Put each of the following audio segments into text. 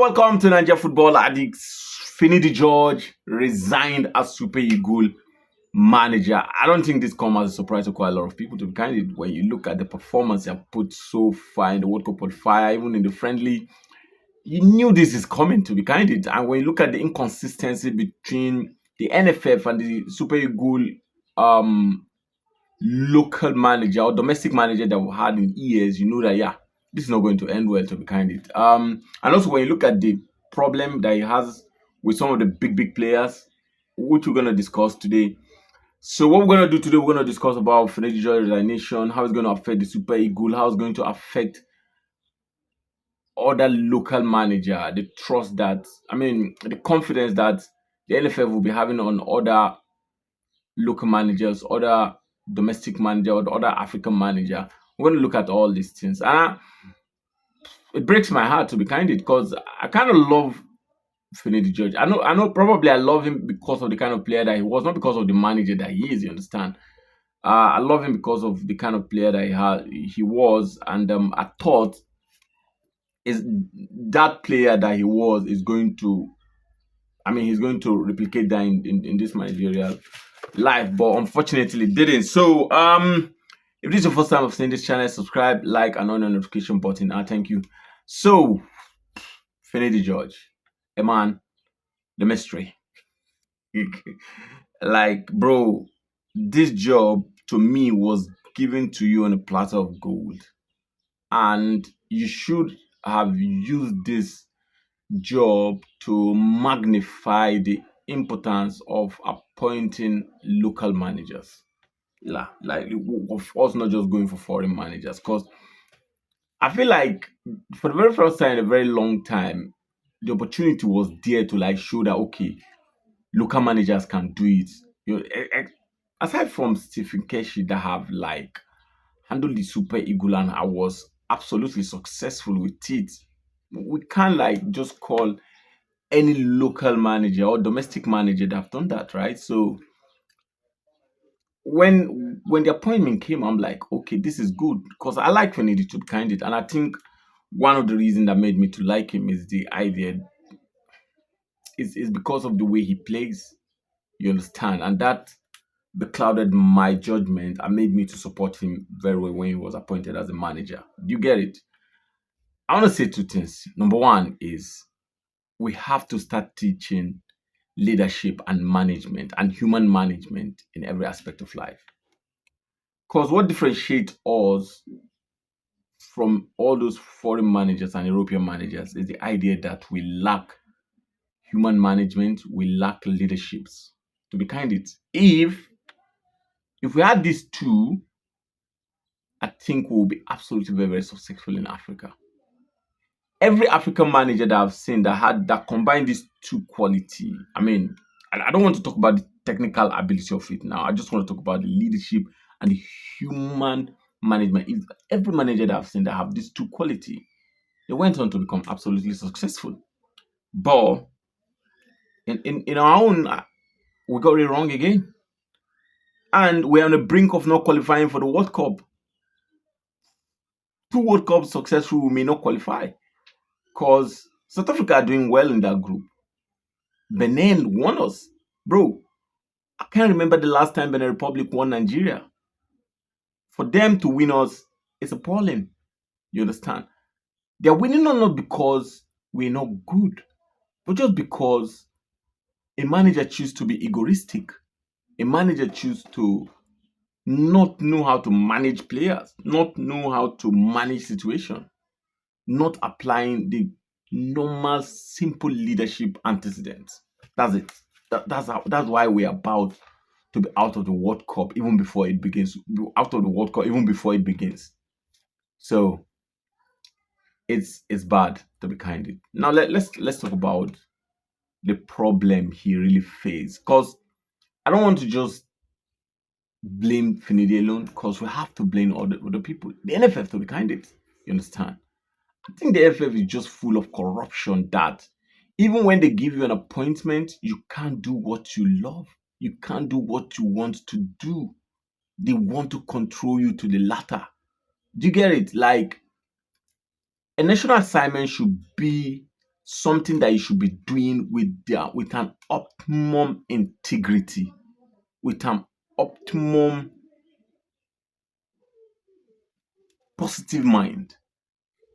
welcome to Nigeria Football Addicts. Finidi George resigned as Super Eagle manager. I don't think this comes as a surprise to quite a lot of people, to be candid. When you look at the performance they have put so far in the World Cup qualifier, even in the friendly, you knew this is coming, to be candid. And when you look at the inconsistency between the NFF and the Super Eagle local manager or domestic manager that we had in years, you know that this is not going to end well, to be candid. And also when you look at the problem that he has with some of the big players, which we're gonna discuss today. So what we're gonna do today, we're gonna discuss about Finidi George resignation, how it's gonna affect the Super Eagle, how it's going to affect other local manager, the trust that the confidence that the NFF will be having on other local managers, other domestic manager, or other African manager. We're going to look at all these things. And it breaks my heart, to be candid, because I kind of love Finidi George. I know probably I love him because of the kind of player that he was, not because of the manager that he is, you understand? I love him because of the kind of player that he was, and I thought is that player that he was is going to, he's going to replicate that in this managerial life, but unfortunately didn't. So if this is your first time of seeing this channel, subscribe, like, and on the notification button. Thank you. So Finidi George, a man, the mystery. Like, bro, this job to me was given to you on a platter of gold, and you should have used this job to magnify the importance of appointing local managers. Like, of course, not just going for foreign managers, because I feel like for the very first time in a very long time, the opportunity was there to like show that okay, local managers can do it. You know, aside from Stephen Keshi that have like handled the Super Eagle and I was absolutely successful with it, we can't like just call any local manager or domestic manager that have done that, right? So when the appointment came, I'm like, okay, this is good because I like Finidi to kind it, and I think one of the reasons that made me to like him is the idea is because of the way he plays. You understand, and that beclouded my judgment and made me to support him very well when he was appointed as a manager. You get it? I want to say two things. Number one is we have to start teaching leadership and management and human management in every aspect of life. Because what differentiates us from all those foreign managers and European managers is the idea that we lack human management, we lack leaderships. To be candid, if we had these two, I think we'll be absolutely very successful in Africa. Every African manager that I've seen that combined these two quality, I don't want to talk about the technical ability of it now. I just want to talk about the leadership and the human management. If every manager that I've seen that have these two quality, they went on to become absolutely successful. But in our own, we got it wrong again. And we're on the brink of not qualifying for the World Cup. 2 World Cups successful, we may not qualify. Because South Africa are doing well in that group. Benin won us. Bro, I can't remember the last time Benin Republic won Nigeria. For them to win us, it's appalling. You understand? They're winning us not because we're not good, but just because a manager chooses to be egoistic. A manager chooses to not know how to manage players, not know how to manage situation, not applying the normal, simple leadership antecedents. That's it. That's why we're about to be out of the World Cup even before it begins. Out of the World Cup even before it begins. So it's bad, to be candid. Now let's talk about the problem he really faced. Because I don't want to just blame Finidi alone, because we have to blame other people. The NFF, to be candid. You understand? I think the NFF is just full of corruption that even when they give you an appointment, you can't do what you love. You can't do what you want to do. They want to control you to the latter. Do you get it? Like, a national assignment should be something that you should be doing with an optimum integrity, with an optimum positive mind.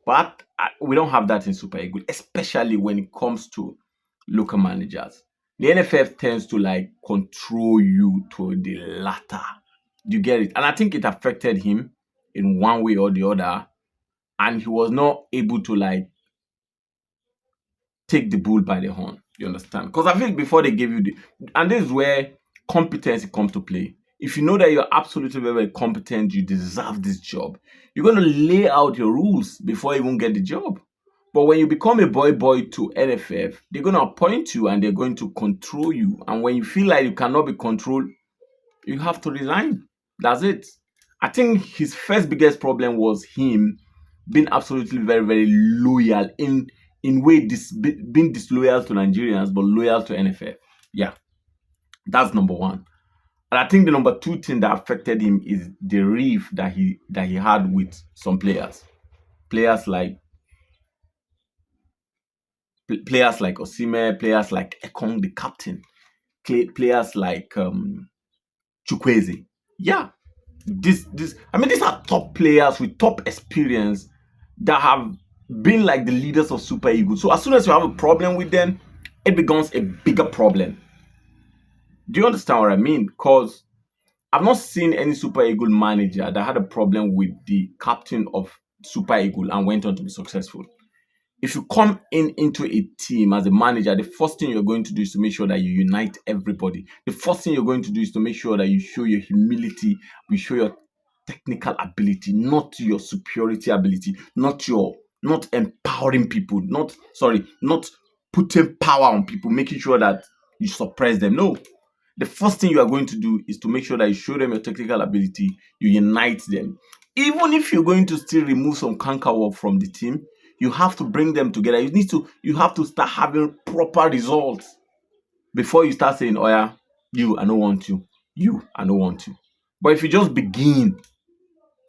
But we don't have that in Super Eagles, especially when it comes to local managers. The NFF tends to like control you to the latter. You get it? And I think it affected him in one way or the other. And he was not able to like take the bull by the horn. You understand? Because I think before they gave you and this is where competency comes to play. If you know that you're absolutely very, very competent, you deserve this job, you're going to lay out your rules before you even get the job. But when you become a boy to NFF, they're going to appoint you and they're going to control you. And when you feel like you cannot be controlled, you have to resign. That's it. I think his first biggest problem was him being absolutely very, very loyal in way being disloyal to Nigerians but loyal to NFF. Yeah, that's number one. And I think the number two thing that affected him is the riff that he had with some players. Players like players like Osimhen, players like Ekong, the captain, players like Chukwueze. Yeah, this I mean these are top players with top experience that have been like the leaders of Super Eagles. So as soon as you have a problem with them, it becomes a bigger problem. Do you understand what I mean? Because I've not seen any Super Eagle manager that had a problem with the captain of Super Eagle and went on to be successful. If you come into a team as a manager, the first thing you're going to do is to make sure that you unite everybody. The first thing you're going to do is to make sure that you show your humility, you show your technical ability, not your superiority ability, not empowering people, not putting power on people, making sure that you suppress them. No, the first thing you are going to do is to make sure that you show them your technical ability, you unite them. Even if you're going to still remove some cankerwork from the team, you have to bring them together. You have to start having proper results before you start saying, oh yeah, I don't want you. I don't want you. But if you just begin,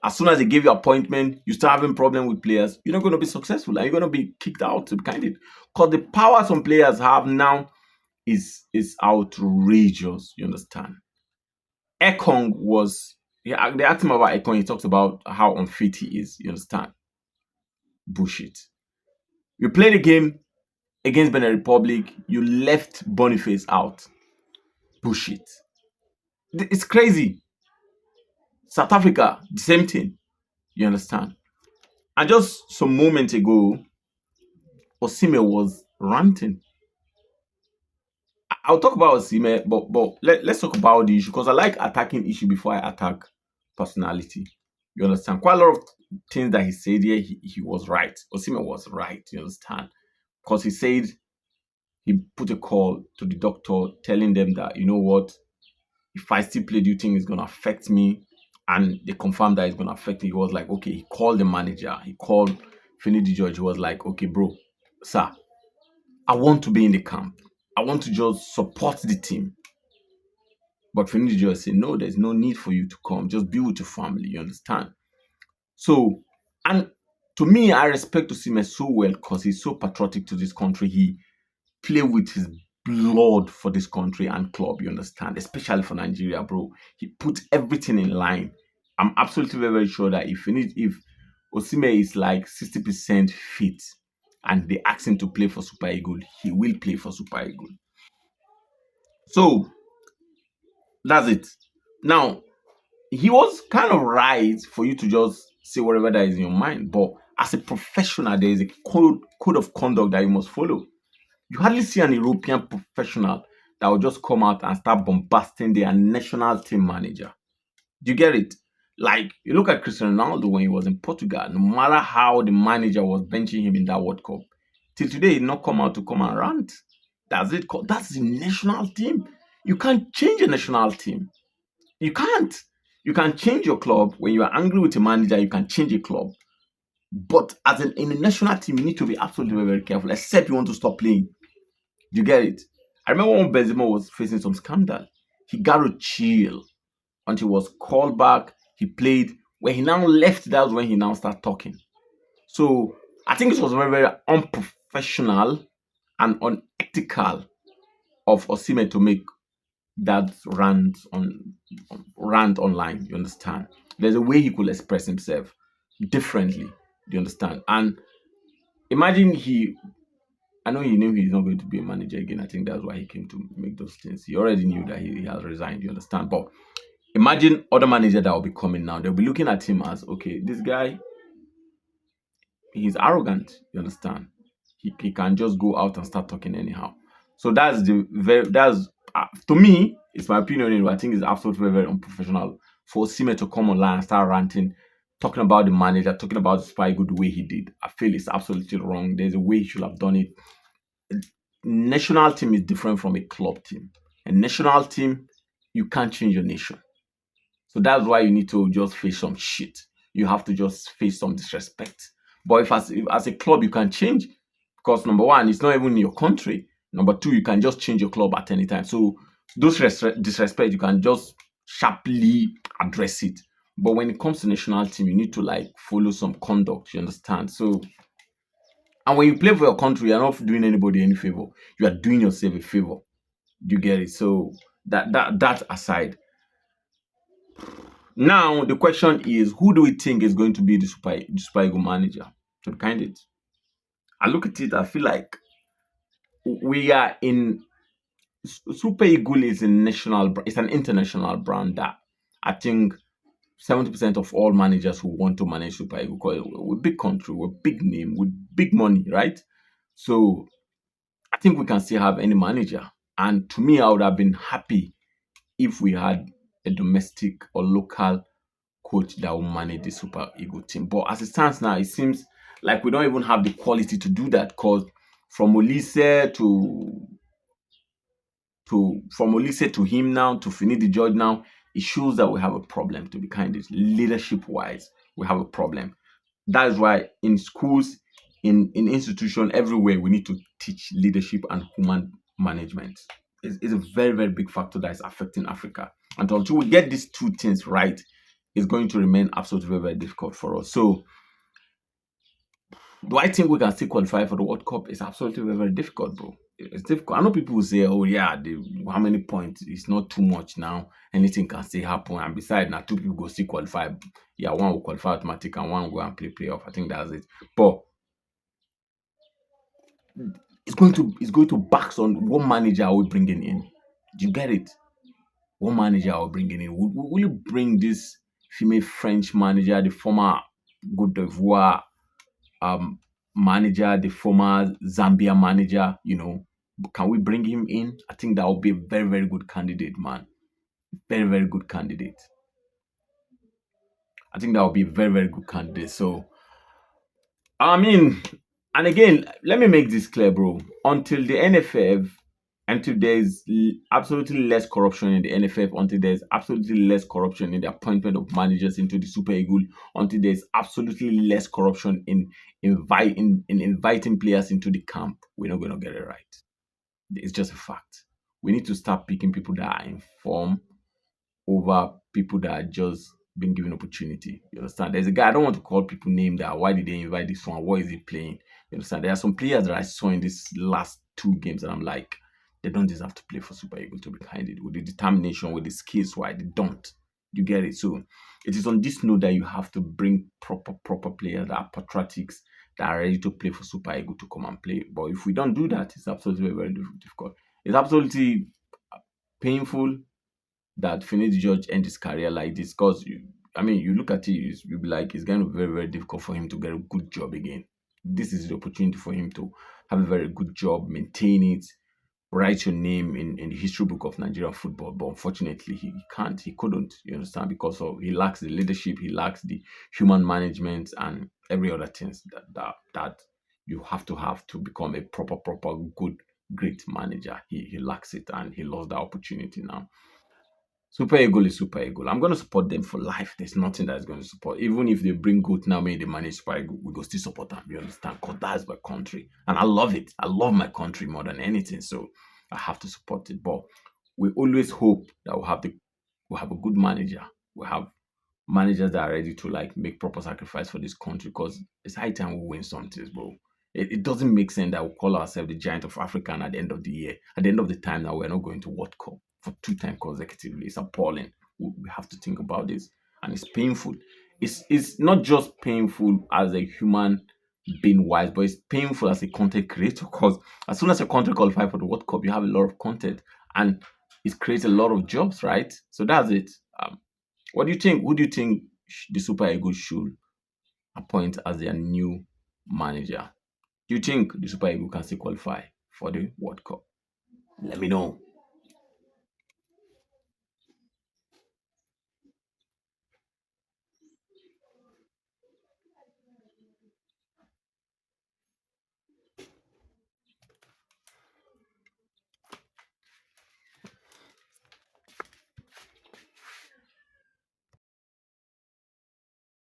as soon as they give you appointment, you start having problem with players, you're not going to be successful and you're going to be kicked out, to be candid. Because the power some players have now is outrageous. You understand? Ekong was they asked him about Ekong. He talks about how unfit he is. You understand? Bullshit. You play the game against Benin Republic. You left Boniface out. Bullshit. It's crazy. South Africa, the same thing. You understand? And just some moment ago, Osimhen was ranting. I'll talk about Osimhen, but let's talk about the issue because I like attacking issue before I attack personality. You understand? Quite a lot of things that he said here, he was right. Osimhen was right. You understand? Because he said he put a call to the doctor telling them that, you know what, if I still play, do you think it's going to affect me? And they confirmed that it's going to affect me. He was like, okay, he called the manager. He called Finidi George. He was like, okay, bro, sir, I want to be in the camp. I want to just support the team. But Finidi George said, no, there's no need for you to come. Just be with your family. You understand? So, and to me, I respect Osimhen so well because he's so patriotic to this country. He play with his blood for this country and club, you understand? Especially for Nigeria, bro. He put everything in line. I'm absolutely very, very sure that if Osimhen is like 60% fit and they ask him to play for Super Eagles, he will play for Super Eagles. So that's it. Now, he was kind of right for you to just say whatever that is in your mind, but as a professional, there is a code of conduct that you must follow. You hardly see an European professional that will just come out and start bombasting their national team manager. Do you get it? Like, you look at Cristiano Ronaldo when he was in Portugal, no matter how the manager was benching him in that World Cup, till today, he did not come out to come and rant. That's it. That's the national team. You can't change a national team. You can't. You can change your club. When you are angry with a manager, you can change a club. But in a national team, you need to be absolutely very, very careful, except you want to stop playing. You get it? I remember when Benzema was facing some scandal, he got to chill until he was called back. He played. When he now left, that was when he now started talking. So I think it was very, very unprofessional and unethical of Osimhen to make that rant online. You understand? There's a way he could express himself differently. Do you understand? And imagine he. I know he knew he's not going to be a manager again. I think that's why he came to make those things. He already knew that he has resigned. You understand? But imagine other manager that will be coming now. They'll be looking at him as, okay, this guy, he's arrogant. You understand? He can just go out and start talking anyhow. So that's to me, it's my opinion anyway. I think it's absolutely very, very unprofessional for Sime to come online and start ranting, talking about the manager, talking about Spy Good the way he did. I feel it's absolutely wrong. There's a way he should have done it. National team is different from a club team. A national team, you can't change your nation. So that's why you need to just face some shit. You have to just face some disrespect. But if as a club you can change, because number one, it's not even in your country. Number two, you can just change your club at any time. So those disrespect, you can just sharply address it. But when it comes to national team, you need to like follow some conduct. You understand? So and when you play for your country, you're not doing anybody any favor. You are doing yourself a favor. You get it? So that aside. Now the question is, who do we think is going to be the Super Eagle manager? To be candid, I look at it. I feel like we are in Super Eagle is a it's an international brand that I think 70% of all managers who want to manage Super Eagle, because we're a big country, we're a big name, with big money, right? So I think we can still have any manager. And to me, I would have been happy if we had a domestic or local coach that will manage the Super Eagle team. But as it stands now, it seems like we don't even have the quality to do that, because from Olise to him now to Finidi George now, it shows that we have a problem, to be kind. Leadership wise, we have a problem. That is why in schools, in institution, everywhere, we need to teach leadership and human management. It's a very, very big factor that is affecting Africa. And until we get these two things right, it's going to remain absolutely very, very difficult for us. So do I think we can still qualify for the World Cup? It's absolutely very, very difficult, bro. It's difficult. I know people will say, oh, yeah, how many points? It's not too much now. Anything can still happen. And besides, now two people go still qualify. Yeah, one will qualify automatic and one will go and play playoff. I think that's it. But it's going to back on what manager are we bringing in. Do you get it? What manager are we bringing in? Will you bring this female French manager, the former Cote d'Ivoire manager, the former Zambia manager, can we bring him in? I think that would be a very, very good candidate, man. Very, very good candidate. I think that would be a very, very good candidate. So, I mean, and again, let me make this clear, bro. Until the NFF, until there's absolutely less corruption in the NFF, until there's absolutely less corruption in the appointment of managers into the Super Eagle, until there's absolutely less corruption in inviting players into the camp, we're not going to get it right. It's just a fact. We need to start picking people that are informed over people that are just being given opportunity. You understand? There's a guy, I don't want to call people name that. Why did they invite this one? What is he playing? You understand? There are some players that I saw in these last two games and I'm like, they don't deserve to play for Super Eagles, to be candid. With the determination, with the skills, why they don't. You get it? So it is on this note that you have to bring proper players that are patriotics, that are ready to play for Super Eagles to come and play. But if we don't do that, it's absolutely very, very difficult. It's absolutely painful that Finidi George end his career like this, because you look at it, you'll be like, it's going to be very, very difficult for him to get a good job again. This is the opportunity for him to have a very good job, maintain it, write your name in the history book of Nigerian football. But unfortunately, he can't, he couldn't, you understand, because he lacks the leadership, he lacks the human management and every other things that you have to become a proper, good, great manager. He lacks it and he lost the opportunity now. Super Eagle is Super Eagle. I'm going to support them for life. There's nothing that's going to support. Even if they bring Goat now, maybe they manage Super Eagle, we go still support them. You understand? Because that's my country. And I love it. I love my country more than anything. So I have to support it. But we always hope that we'll have a good manager. We'll have managers that are ready to like make proper sacrifice for this country, because it's high time we win something, bro. It doesn't make sense that we call ourselves the giant of Africa, and at the end of the year, at the end of the time, now we're not going to World Cup for 2 times consecutively. It's appalling. We have to think about this, and it's painful. It's not just painful as a human being wise, but it's painful as a content creator because as soon as your country qualify for the World Cup, you have a lot of content, and it creates a lot of jobs, right? So that's it. What do you think? Who do you think the Super Eagles should appoint as their new manager? Do you think the Super Eagles can still qualify for the World Cup? Let me know.